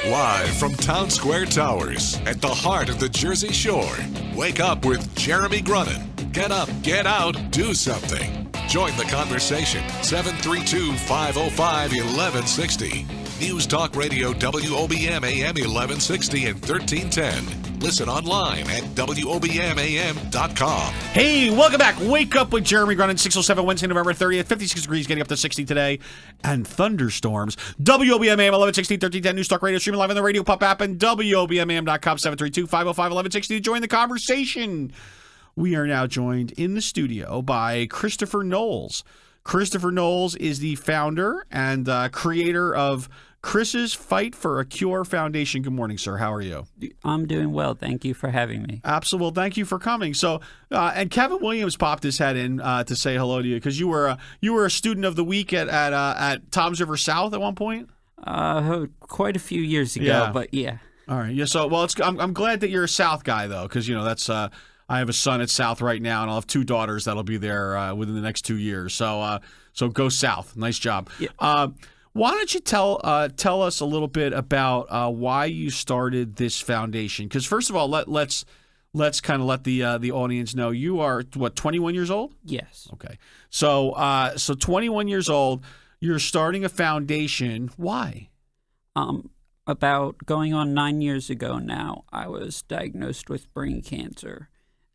Live from Town Square Towers at the heart of the Jersey Shore. Wake up with Jeremy Grunin. Get up, get out, do something. Join the conversation. 732-505-1160. News Talk Radio WOBM AM 1160 and 1310. Listen online at WOBMAM.com. Hey, welcome back. Wake up with Jeremy Grunin, 607 Wednesday, November 30th. 56 degrees, getting up to 60 today. And thunderstorms. WOBMAM 1160, 1310. News Talk Radio, streaming live on the Radio Pop app and WOBMAM.com, 732-505-1160 to join the conversation. We are now joined in the studio by Christopher Nolze. Christopher Nolze is the founder and creator of Chris's Fight for a Cure Foundation. Good morning, sir. How are you? I'm doing well. Thank you for having me. Absolutely. Well, thank you for coming. So, and Kevin Williams popped his head in to say hello to you because you were a student of the week at Toms River South at one point. Quite a few years ago, Yeah. but yeah. All right. Yeah. So, well, I'm glad that you're a South guy though, because that's I have a son at South right now, and I'll have two daughters that'll be there within the next 2 years. So go South. Nice job. Yeah. Why don't you tell us a little bit about why you started this foundation? Because first of all, let's kind of let the audience know you are 21 years old? Yes. Okay. So 21 years old, you're starting a foundation. Why? About going on 9 years ago now, I was diagnosed with brain cancer.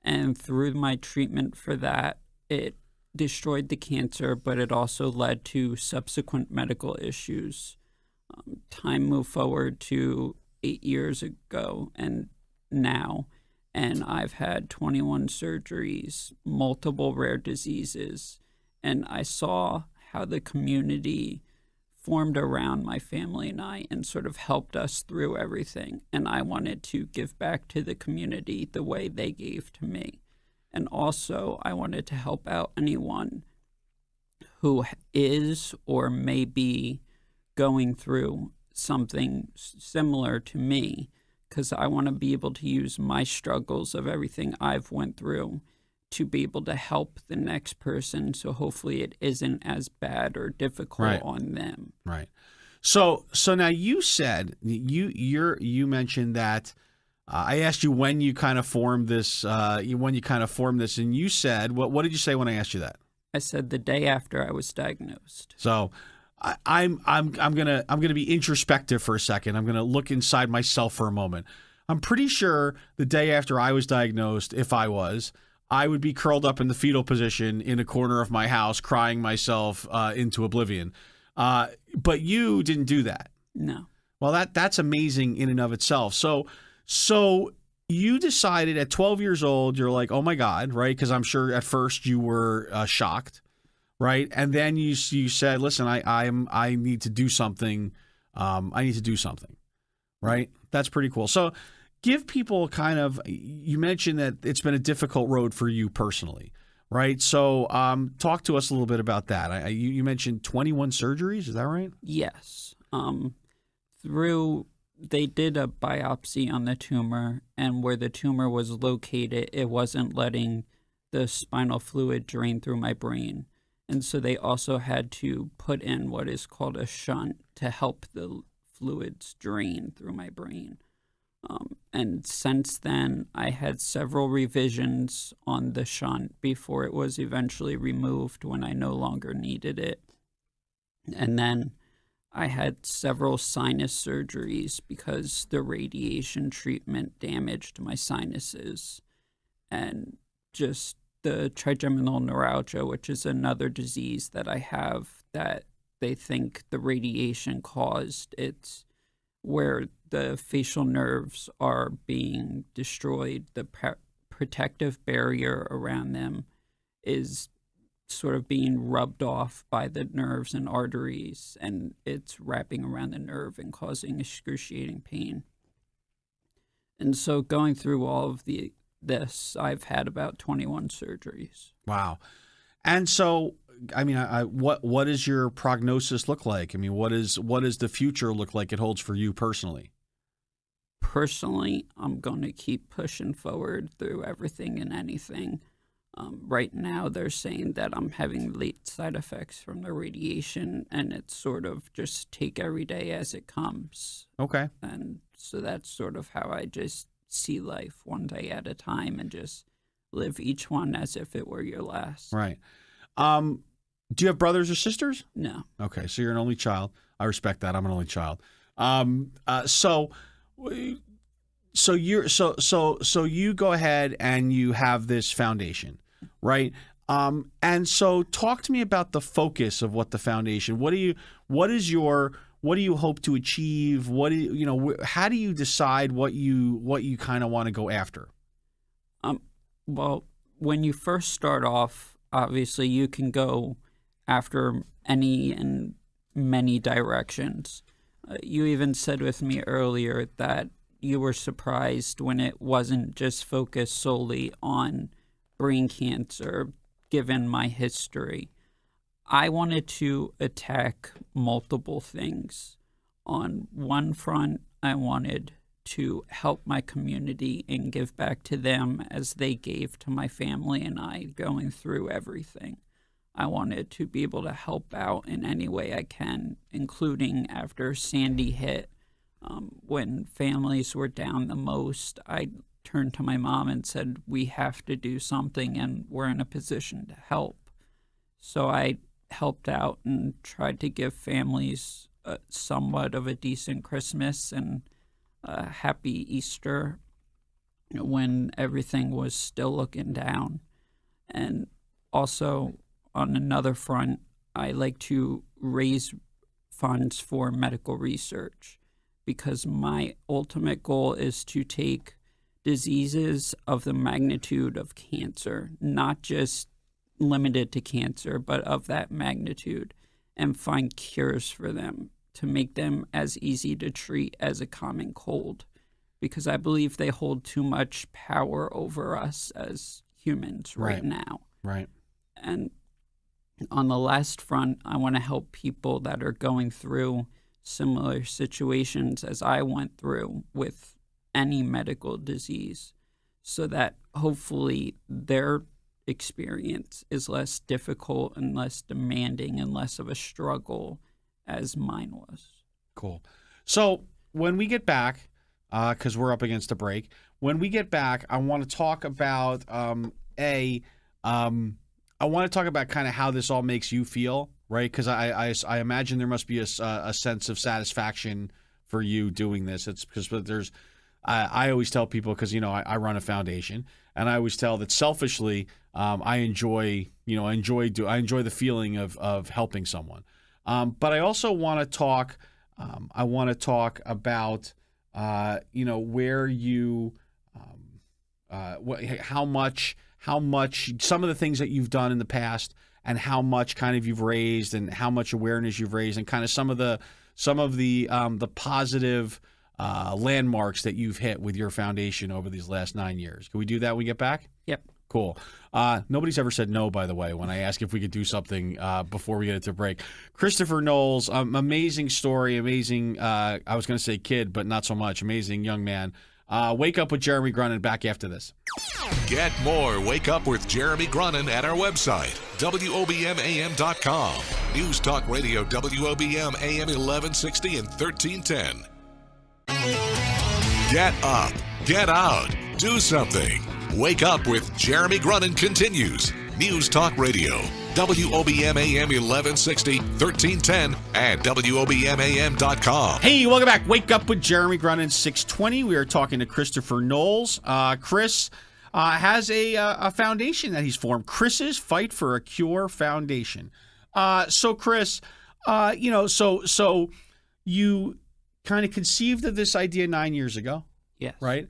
And through my treatment for that, it destroyed the cancer, but it also led to subsequent medical issues. Time moved forward to 8 years ago and now, and I've had 21 surgeries, multiple rare diseases, and I saw how the community formed around my family and I and sort of helped us through everything. And I wanted to give back to the community the way they gave to me. And also, I wanted to help out anyone who is or may be going through something similar to me, because I want to be able to use my struggles of everything I've went through to be able to help the next person, so hopefully it isn't as bad or difficult on them. Right. So now you said you mentioned that I asked you when you kind of formed this. And you said what did you say when I asked you that? I said the day after I was diagnosed. So I'm gonna be introspective for a second. I'm gonna look inside myself for a moment. I'm pretty sure the day after I was diagnosed, if I would be curled up in the fetal position in a corner of my house, crying myself into oblivion. But you didn't do that. No. Well, that's amazing in and of itself. So you decided at 12 years old, you're like, oh my God, right? Because I'm sure at first you were shocked, right? And then you said, listen, I need to do something. I need to do something, right? That's pretty cool. So give people you mentioned that it's been a difficult road for you personally, right? So talk to us a little bit about that. You mentioned 21 surgeries, is that right? Yes. They did a biopsy on the tumor, and where the tumor was located, it wasn't letting the spinal fluid drain through my brain. And so they also had to put in what is called a shunt to help the fluids drain through my brain. And since then, I had several revisions on the shunt before it was eventually removed when I no longer needed it. And then I had several sinus surgeries because the radiation treatment damaged my sinuses. And just the trigeminal neuralgia, which is another disease that I have that they think the radiation caused. It's where the facial nerves are being destroyed. The protective barrier around them is sort of being rubbed off by the nerves and arteries, and it's wrapping around the nerve and causing excruciating pain. And so going through all of this, I've had about 21 surgeries. Wow. And so, I mean, what does your prognosis look like? I mean, what does the future look like it holds for you personally? Personally, I'm going to keep pushing forward through everything and anything. Right now, they're saying that I'm having late side effects from the radiation, and it's sort of just take every day as it comes. Okay. And so that's sort of how I just see life one day at a time and just live each one as if it were your last. Right. Do you have brothers or sisters? No. Okay, so you're an only child. I respect that. I'm an only child. So you go ahead and you have this foundation, right? And so talk to me about the focus of what the foundation. What do you hope to achieve? How do you decide what you kind of want to go after? Well, when you first start off, obviously you can go after any and many directions. You even said with me earlier that you were surprised when it wasn't just focused solely on brain cancer, given my history. I wanted to attack multiple things. On one front, I wanted to help my community and give back to them as they gave to my family and I going through everything. I wanted to be able to help out in any way I can, including after Sandy hit. When families were down the most, I turned to my mom and said, we have to do something and we're in a position to help. So I helped out and tried to give families somewhat of a decent Christmas and a happy Easter when everything was still looking down. And also, on another front, I like to raise funds for medical research because my ultimate goal is to take diseases of the magnitude of cancer, not just limited to cancer, but of that magnitude, and find cures for them to make them as easy to treat as a common cold, because I believe they hold too much power over us as humans right now. Right. And on the last front, I want to help people that are going through similar situations as I went through with any medical disease, so that hopefully their experience is less difficult and less demanding and less of a struggle as mine was. Cool. So when we get back, because we're up against a break, when we get back, I want to talk about I want to talk about kind of how this all makes you feel, right? Because I imagine there must be a sense of satisfaction for you doing this. It's because there's I always tell people, because I run a foundation, and I always tell that selfishly I enjoy the feeling of helping someone. But I also want to talk. I want to talk about where you how much some of the things that you've done in the past, and how much kind of you've raised, and how much awareness you've raised, and kind of some of the positive landmarks that you've hit with your foundation over these last 9 years. Can we do that when we get back? Yep. Cool. Nobody's ever said no, by the way, when I ask if we could do something before we get into break. Christopher Nolze, amazing story, amazing, I was going to say kid, but not so much, amazing young man. Wake Up with Jeremy Grunin, back after this. Get more Wake Up with Jeremy Grunin at our website, WOBMAM.com. News Talk Radio, WOBM AM 1160 and 1310. Get up, get out, do something. Wake Up with Jeremy Grunin continues. News Talk Radio, WOBM AM 1160, 1310, and WOBMAM.com. Hey, welcome back. Wake Up with Jeremy Grunin, 620. We are talking to Christopher Nolze. Chris has a foundation that he's formed, Chris's Fight for a Cure Foundation. So Chris, so you kind of conceived of this idea 9 years ago. Yes. Right?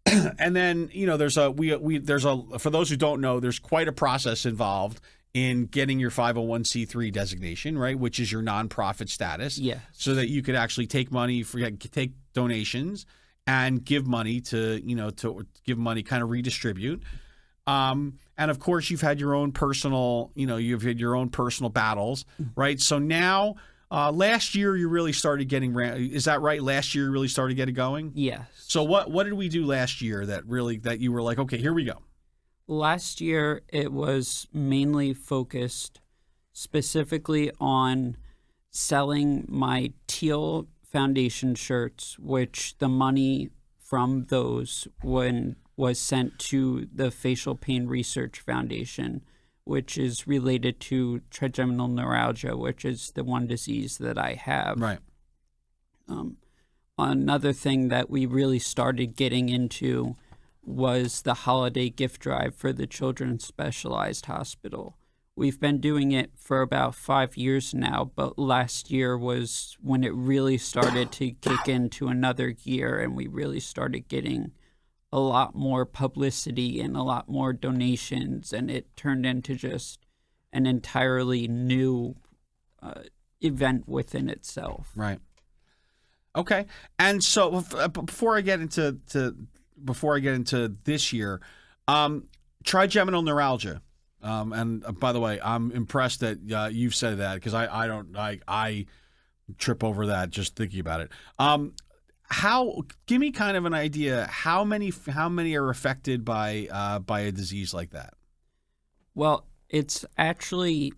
And then, there's for those who don't know, there's quite a process involved in getting your 501c3 designation, right, which is your nonprofit status. Yes. So that you could actually take donations and give money to give money, kind of redistribute. And of course, you've had your own personal battles, right? So now, last year you really started getting. Is that right? Last year you really started getting going. Yes. So what did we do last year that you were like, okay, here we go? Last year, it was mainly focused specifically on selling my teal foundation shirts, which the money from those was sent to the Facial Pain Research Foundation, which is related to trigeminal neuralgia, which is the one disease that I have. Right. Another thing that we really started getting into was the holiday gift drive for the Children's Specialized Hospital. We've been doing it for about 5 years now, but last year was when it really started to kick into another gear, and we really started getting a lot more publicity and a lot more donations, and it turned into just an entirely new event within itself. Right. Okay. And so before I get into this year, trigeminal neuralgia. And by the way, I'm impressed that you've said that, because I trip over that just thinking about it. Give me kind of an idea how many are affected by a disease like that? Well, it's actually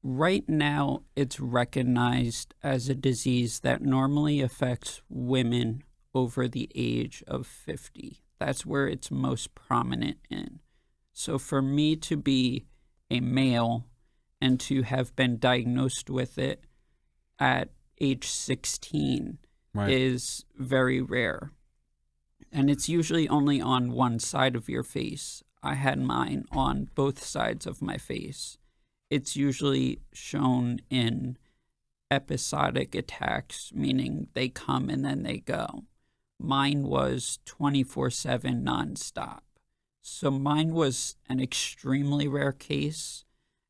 right now it's recognized as a disease that normally affects women over the age of 50. That's where it's most prominent in. So for me to be a male and to have been diagnosed with it at age 16 Right. is very rare. And it's usually only on one side of your face. I had mine on both sides of my face. It's usually shown in episodic attacks, meaning they come and then they go. Mine was 24/7 nonstop. So mine was an extremely rare case.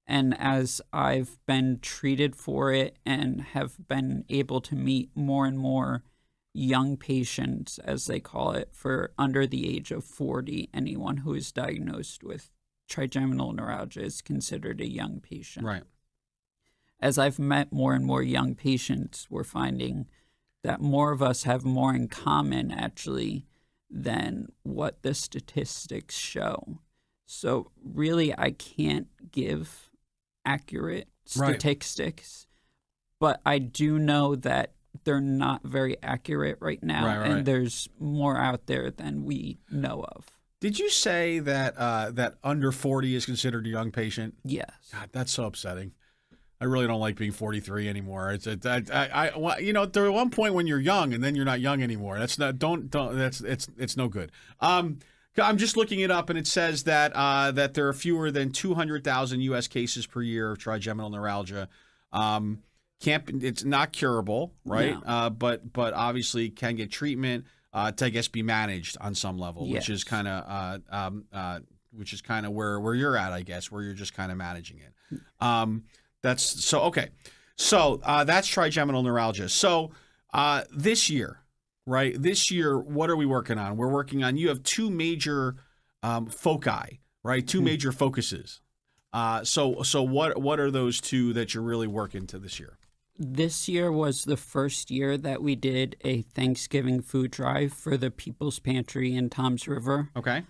And as I've been treated for it and have been able to meet more and more young patients, as they call it, for under the age of 40, anyone who is diagnosed with trigeminal neuralgia is considered a young patient. Right. As I've met more and more young patients, we're finding that more of us have more in common, actually, than what the statistics show. So really, I can't give accurate statistics, but I do know that they're not very accurate right now, and there's more out there than we know of. Did you say that that under 40 is considered a young patient? Yes. God, that's so upsetting. I really don't like being 43 anymore. It's there at one point when you're young and then you're not young anymore. That's not it's no good. I'm just looking it up, and it says that that there are fewer than 200,000 U.S. cases per year of trigeminal neuralgia. It's not curable, right? No. But obviously can get treatment to, I guess, be managed on some level, Yes. which is kind of where you're at, I guess, where you're just kind of managing it. That's so okay. So that's trigeminal neuralgia. So this year. Right. This year, what are we working on? We're working on, you have two major foci, right? Two major focuses. So what are those two that you're really working to this year? This year was the first year that we did a Thanksgiving food drive for the People's Pantry in Toms River. Okay.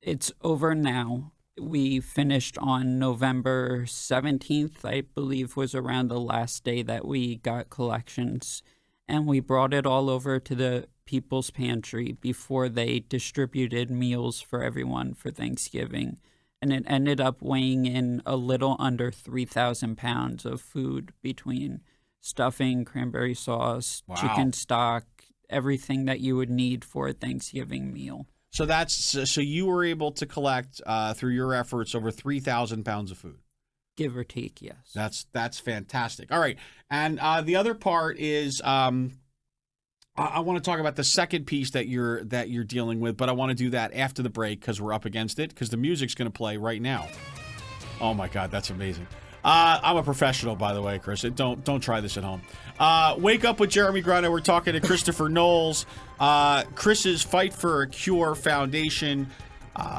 It's over now. We finished on November 17th, I believe was around the last day that we got collections. And we brought it all over to the People's Pantry before they distributed meals for everyone for Thanksgiving. And it ended up weighing in a little under 3,000 pounds of food between stuffing, cranberry sauce, chicken stock, everything that you would need for a Thanksgiving meal. So you were able to collect through your efforts over 3,000 pounds of food. Give or take, yes. That's fantastic. All right, and the other part is I want to talk about the second piece that you're dealing with, but I want to do that after the break because we're up against it, because the music's going to play right now. Oh my God, that's amazing. I'm a professional, by the way, Chris. Don't try this at home. Wake Up with Jeremy Grunin. We're talking to Christopher Nolze, Chris's Fight for a Cure Foundation.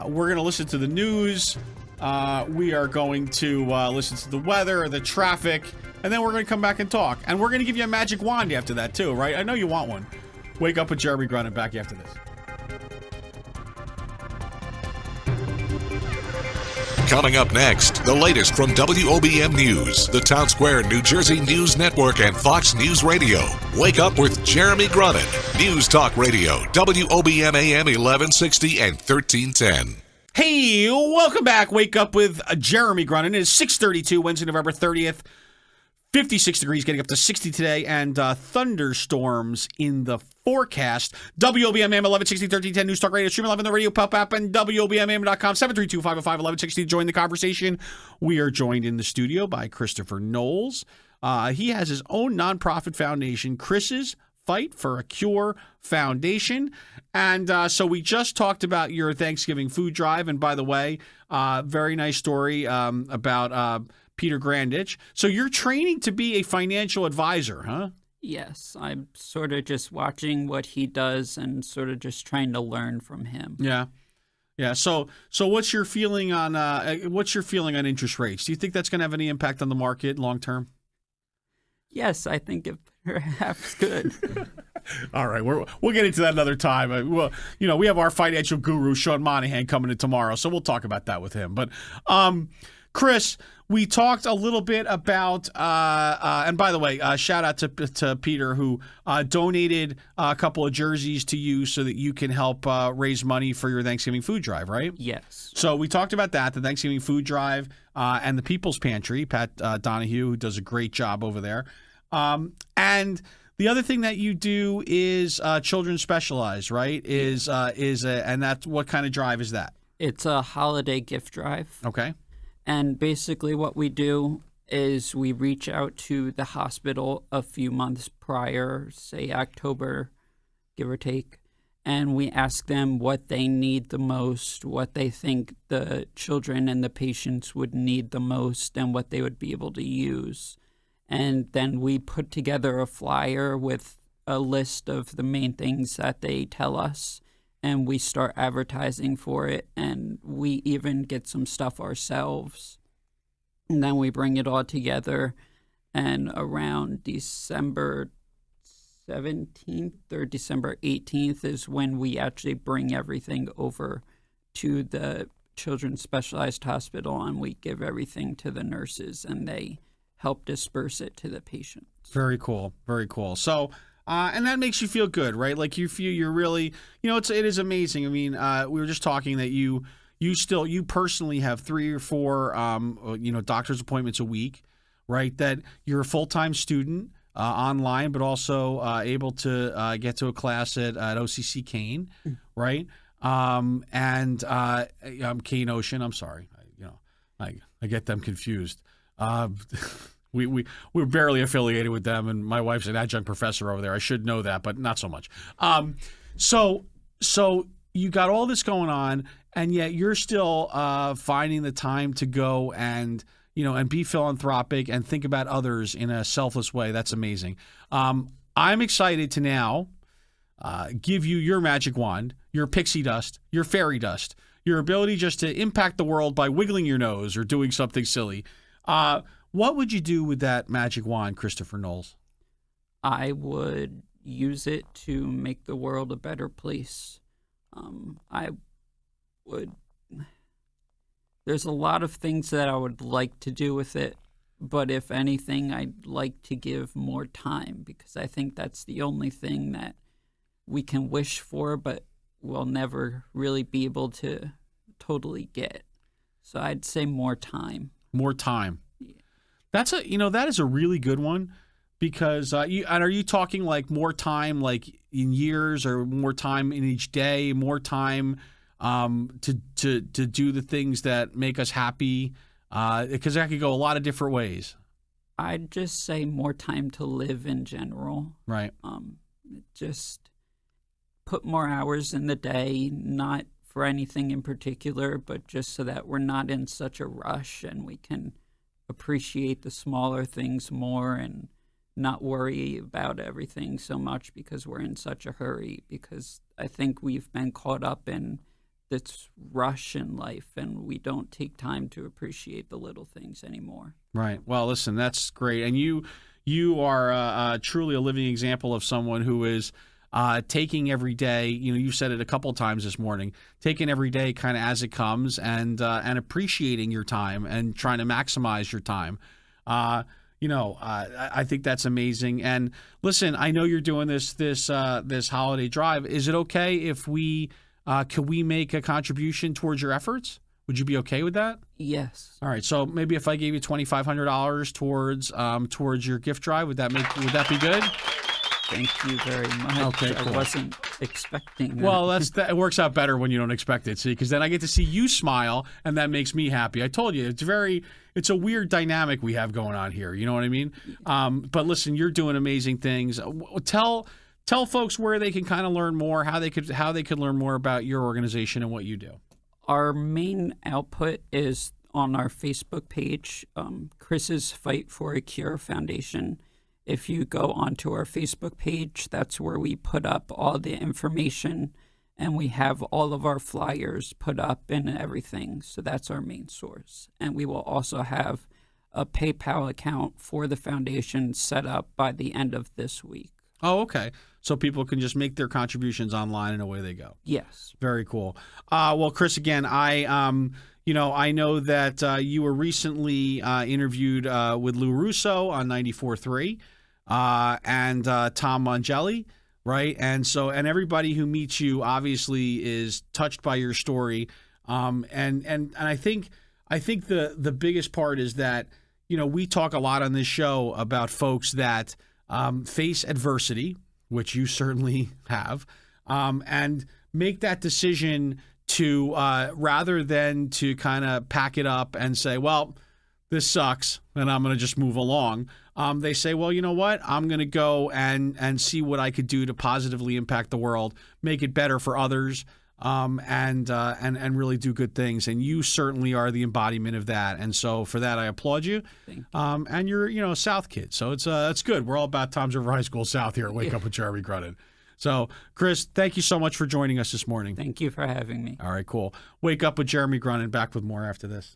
We're going to listen to the news. We are going to listen to the weather, the traffic, and then we're going to come back and talk. And we're going to give you a magic wand after that, too, right? I know you want one. Wake Up with Jeremy Grunin, back after this. Coming up next, the latest from WOBM News, the Town Square, New Jersey News Network, and Fox News Radio. Wake up with Jeremy Grunin. News Talk Radio, WOBM AM 1160 and 1310. Hey, welcome back. Wake up with Jeremy Grunin. It is 6:32, Wednesday, November 30th. 56 degrees, getting up to 60 today, and thunderstorms in the forecast. WOBM AM 1160, 1310, News Talk Radio, stream live on the radio pop app, and WOBMAM.com, 732-505-1160. Join the conversation. We are joined in the studio by Christopher Nolze. He has his own nonprofit foundation, Chris's Fight for a Cure Foundation. And so we just talked about your Thanksgiving food drive. And by the way, very nice story about Peter Grandich. So you're training to be a financial advisor, huh? Yes, I'm sort of just watching what he does and sort of just trying to learn from him. Yeah. Yeah. So what's your feeling on interest rates? Do you think that's going to have any impact on the market long term? Yes, I think it perhaps could. All right, we'll get into that another time. We have our financial guru Sean Monahan coming in tomorrow, so we'll talk about that with him. But Chris, we talked a little bit about, and by the way, shout out to Peter who donated a couple of jerseys to you so that you can help raise money for your Thanksgiving food drive, right? Yes. So we talked about that, the Thanksgiving food drive and the People's Pantry, Pat Donahue, who does a great job over there. And the other thing that you do is Children Specialized, right? And that's what kind of drive is that? It's a holiday gift drive. Okay. And basically what we do is we reach out to the hospital a few months prior, say October, give or take, and we ask them what they need the most, what they think the children and the patients would need the most, and what they would be able to use. And then we put together a flyer with a list of the main things that they tell us, and we start advertising for it, and we even get some stuff ourselves. And then we bring it all together, and around December 17th or December 18th is when we actually bring everything over to the Children's Specialized Hospital, and we give everything to the nurses, and they help disperse it to the patients. Very cool. Very cool. So, and that makes you feel good, right? Like you feel you're really, it is amazing. I mean, we were just talking that you personally have 3 or 4, doctor's appointments a week, right? That you're a full-time student online, but also able to get to a class at OCC Kane, right? And Kane Ocean. I'm sorry. I get them confused. We're barely affiliated with them, and my wife's an adjunct professor over there. I should know that, but not so much. So you got all this going on, and yet you're still finding the time to go and be philanthropic and think about others in a selfless way. That's amazing. I'm excited to now give you your magic wand, your pixie dust, your fairy dust, your ability just to impact the world by wiggling your nose or doing something silly. What would you do with that magic wand, Christopher Nolze? I would use it to make the world a better place. There's a lot of things that I would like to do with it, but if anything, I'd like to give more time, because I think that's the only thing that we can wish for, but we'll never really be able to totally get. So I'd say more time. More time. Yeah. That is a really good one, because are you talking like more time, like in years, or more time in each day, more time to do the things that make us happy? Because that could go a lot of different ways. I'd just say more time to live in general. Right. Just put more hours in the day, not for anything in particular, but just so that we're not in such a rush and we can appreciate the smaller things more and not worry about everything so much because we're in such a hurry, because I think we've been caught up in this rush in life and we don't take time to appreciate the little things anymore. Right. Well, listen, that's great. And you are truly a living example of someone who is taking every day, you said it a couple times this morning, taking every day kind of as it comes and appreciating your time and trying to maximize your time. I think that's amazing. And listen, I know you're doing this holiday drive. Is it okay if could we make a contribution towards your efforts? Would you be okay with that? Yes. All right. So maybe if I gave you $2,500 towards your gift drive, would that be good? Thank you very much. Okay, cool. I wasn't expecting that. Well, it works out better when you don't expect it, see, because then I get to see you smile, and that makes me happy. I told you, it's a weird dynamic we have going on here. You know what I mean? But listen, you're doing amazing things. Tell folks where they can kind of learn more, how they could learn more about your organization and what you do. Our main output is on our Facebook page, Chris's Fight for a Cure Foundation. If you go onto our Facebook page, that's where we put up all the information, and we have all of our flyers put up and everything. So that's our main source. And we will also have a PayPal account for the foundation set up by the end of this week. Oh, okay. So people can just make their contributions online and away they go. Yes. Very cool. Well, Chris, again, I know that you were recently interviewed with Lou Russo on 94.3 and Tom Mangelli, right? And everybody who meets you obviously is touched by your story. And I think the biggest part is that, we talk a lot on this show about folks that face adversity, which you certainly have, and make that decision to rather than to kind of pack it up and say, well, this sucks and I'm going to just move along. They say, well, you know what? I'm going to go and see what I could do to positively impact the world, make it better for others, and really do good things. And you certainly are the embodiment of that. And so for that, I applaud you. Thank you. And you're, a South kid. So it's good. We're all about Toms River High School South here at Wake Up with Jeremy Grunin. So, Chris, thank you so much for joining us this morning. Thank you for having me. All right, cool. Wake Up with Jeremy Grunin. Back with more after this.